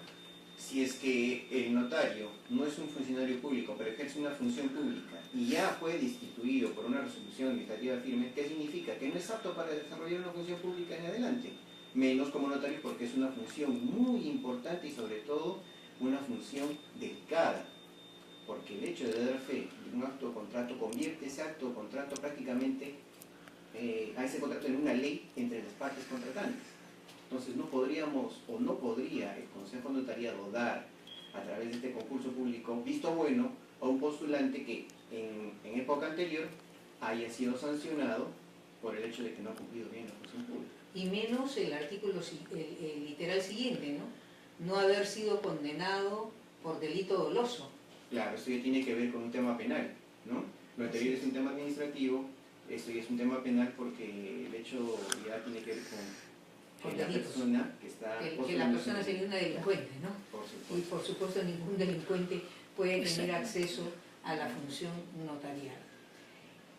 Si es que el notario no es un funcionario público, pero ejerce una función pública y ya fue destituido por una resolución administrativa firme, ¿qué significa? Que no es apto para desarrollar una función pública en adelante, menos como notario porque es una función muy importante y sobre todo una función delicada, porque el hecho de dar fe de un acto o contrato convierte ese acto o contrato prácticamente a ese contrato en una ley entre las partes contratantes. Entonces no podríamos o no podría el Consejo Notariado dar a través de este concurso público visto bueno a un postulante que en época anterior haya sido sancionado por el hecho de que no ha cumplido bien la función pública. Y menos el artículo, el literal siguiente, ¿no? No haber sido condenado por delito doloso. Claro, esto ya tiene que ver con un tema penal, ¿no? Lo anterior es un tema administrativo, esto ya es un tema penal porque el hecho ya tiene que ver con la delitos. persona que está... Que la persona sería una delincuente, ¿no? Por Y supuesto. por supuesto ningún delincuente puede tener acceso a la función notarial.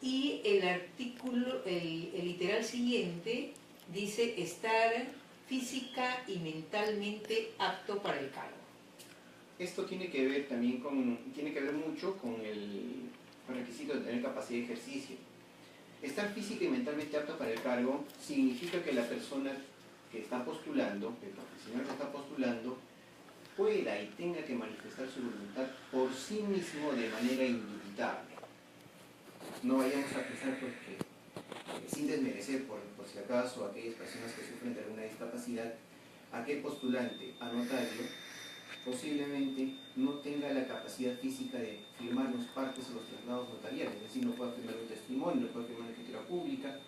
Y el artículo, el literal siguiente dice estar física y mentalmente apto para el cargo. Esto tiene que ver también tiene que ver mucho con el requisito de tener capacidad de ejercicio. Estar física y mentalmente apto para el cargo significa que la persona que está postulando, el profesional que está postulando, pueda y tenga que manifestar su voluntad por sí mismo de manera indubitable. No vayamos a pensar pues, que sin desmerecer por si acaso a aquellas personas que sufren de alguna discapacidad, aquel postulante a notario posiblemente no tenga la capacidad física de firmar los partes o los traslados notariales, es decir, no pueda firmar un testimonio, no pueda firmar una escritura pública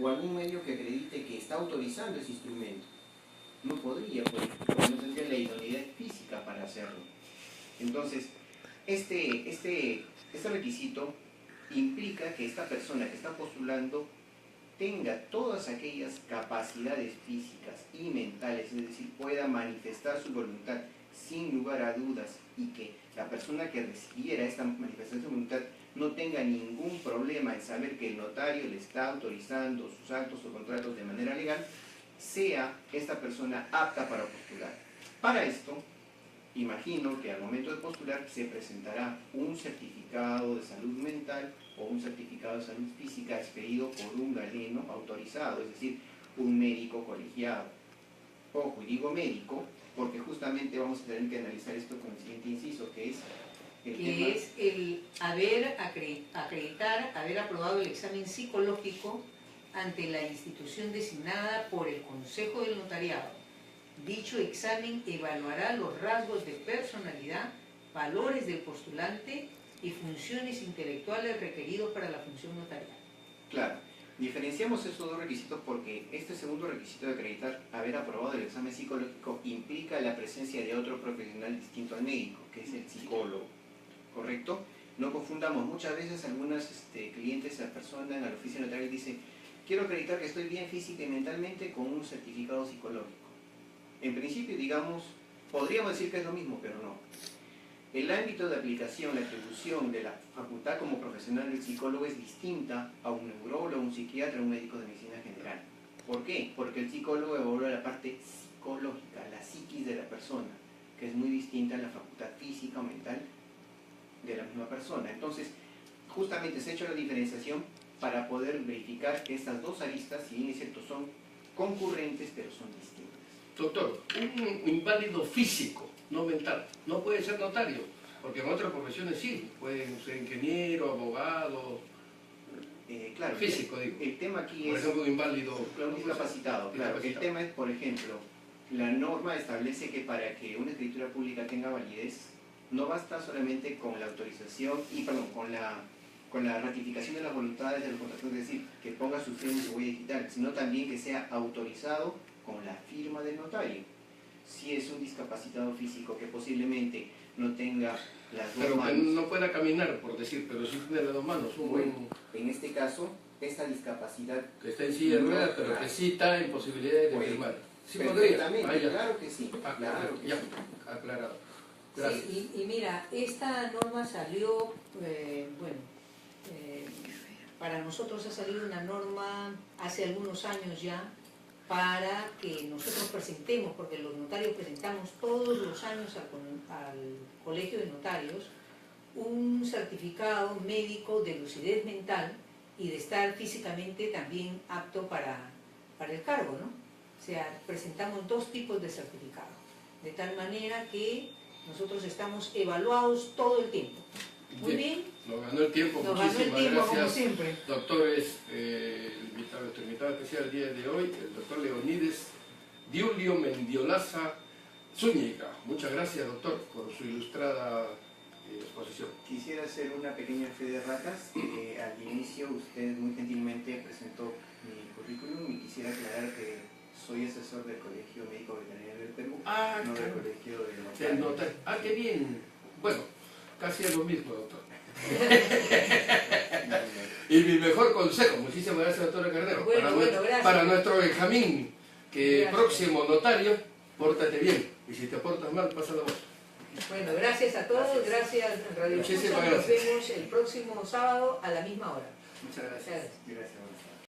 o algún medio que acredite que está autorizando ese instrumento. No podría, porque no tendría la idoneidad física para hacerlo. Entonces, este requisito implica que esta persona que está postulando tenga todas aquellas capacidades físicas y mentales, es decir, pueda manifestar su voluntad sin lugar a dudas y que la persona que recibiera esta manifestación de voluntad no tenga ningún problema en saber que el notario le está autorizando sus actos o contratos de manera legal, sea esta persona apta para postular. Para esto, imagino que al momento de postular se presentará un certificado de salud mental o un certificado de salud física expedido por un galeno autorizado, es decir, un médico colegiado. Ojo, y digo médico porque justamente vamos a tener que analizar esto con el siguiente inciso, que es el acreditar, haber aprobado el examen psicológico ante la institución designada por el Consejo del Notariado. Dicho examen evaluará los rasgos de personalidad, valores del postulante y funciones intelectuales requeridos para la función notarial. Claro, diferenciamos estos dos requisitos porque este segundo requisito de acreditar haber aprobado el examen psicológico implica la presencia de otro profesional distinto al médico, que es el psicólogo. ¿correcto? No confundamos, muchas veces algunas clientes, la persona en la oficina notarial dice, quiero acreditar que estoy bien física y mentalmente con un certificado psicológico. En principio, digamos, podríamos decir que es lo mismo, pero no. El ámbito de aplicación, la atribución de la facultad como profesional del psicólogo es distinta a un neurólogo, un psiquiatra, un médico de medicina general. ¿Por qué? Porque el psicólogo evalúa la parte psicológica, la psiquis de la persona, que es muy distinta a la facultad física o mental de la misma persona. Entonces, justamente se ha hecho la diferenciación para poder verificar que estas dos aristas, si bien es cierto, son concurrentes, pero son distintas. Doctor, un inválido físico, no mental, no puede ser notario, porque en otras profesiones sí, pueden ser ingeniero, abogado, claro, físico, digo. El tema aquí Por es... ejemplo, un inválido discapacitado, claro. El tema es, por ejemplo, la norma establece que para que una escritura pública tenga validez, no basta solamente con la autorización con la ratificación de las voluntades de los contratantes, es decir, que ponga su firma y su huella digital, sino también que sea autorizado con la firma del notario. Si es un discapacitado físico que posiblemente no tenga las dos manos... Pero que no pueda caminar, por decir, pero sí tiene las dos manos. Bueno, en este caso, esta discapacidad... Que está en silla de ruedas, pero que sí está en posibilidades de firmar. Sí podría. Claro que sí. Claro que ya, sí. aclarado. Gracias. Sí, y mira, esta norma salió, para nosotros ha salido una norma hace algunos años ya, para que nosotros presentemos, porque los notarios presentamos todos los años al Colegio de Notarios, un certificado médico de lucidez mental y de estar físicamente también apto para el cargo, ¿no? O sea, presentamos dos tipos de certificado, de tal manera que nosotros estamos evaluados todo el tiempo. Muy bien. Nos ganó el tiempo, Nos ganó el tiempo, gracias. como siempre. Doctores, nuestro invitado especial el día de hoy, el doctor Leonides Diulio Mendiolaza Zúñiga. Muchas gracias, doctor, por su ilustrada exposición. Quisiera hacer una pequeña fe de ratas. Al inicio usted muy gentilmente presentó mi currículum y quisiera aclarar que soy asesor del Colegio Médico Veterinario del Perú, no del Colegio de Notarios. Qué bien. Bueno, casi es lo mismo, doctor. Y mi mejor consejo, muchísimas gracias, doctora Cardero, para nuestro Benjamín, que gracias. Próximo notario, pórtate bien, y si te portas mal, pasa la voz. Bueno, gracias a todos, gracias Radio Escucha. Nos vemos el próximo sábado a la misma hora. Muchas gracias. Gracias.